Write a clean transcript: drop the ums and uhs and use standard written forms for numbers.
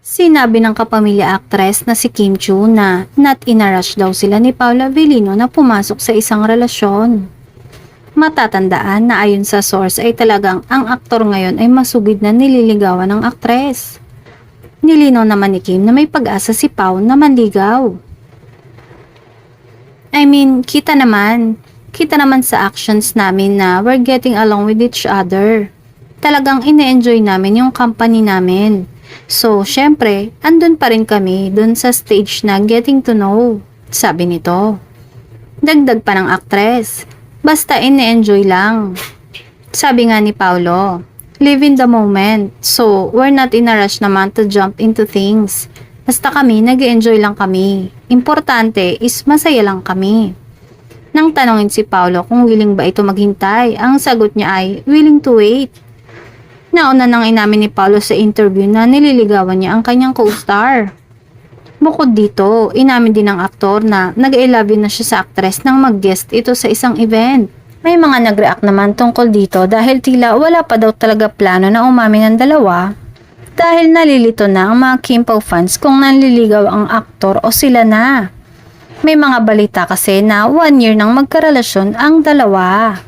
Sinabi ng kapamilya actress na si Kim Chu na not in a rush daw sila ni Paula Avellino na pumasok sa isang relasyon. Matatandaan na ayon sa source ay talagang ang aktor ngayon ay masugid na nililigawan ng aktres. Nilinaw naman ni Kim na may pag-asa si Pao na manligaw. Kita naman sa actions namin na we're getting along with each other. Talagang ine-enjoy namin yung company namin. So, syempre, andun pa rin kami dun sa stage na getting to know, sabi nito. Dagdag pa ng aktres, basta ine-enjoy lang. Sabi nga ni Paulo, live in the moment, so we're not in a rush naman to jump into things. Basta kami, nag-enjoy lang kami. Importante is masaya lang kami. Nang tanongin si Paulo kung willing ba ito maghintay, ang sagot niya ay willing to wait. Nauna nang inamin ni Paulo sa interview na nililigawan niya ang kanyang co-star. Bukod dito, inamin din ng aktor na nag-I love you na siya sa aktres nang mag-guest ito sa isang event. May mga nag-react naman tungkol dito dahil tila wala pa daw talaga plano na umamin ng dalawa dahil nalilito na ang mga Kim Pao fans kung nanliligaw ang aktor o sila na. May mga balita kasi na 1 year nang magkarelasyon ang dalawa.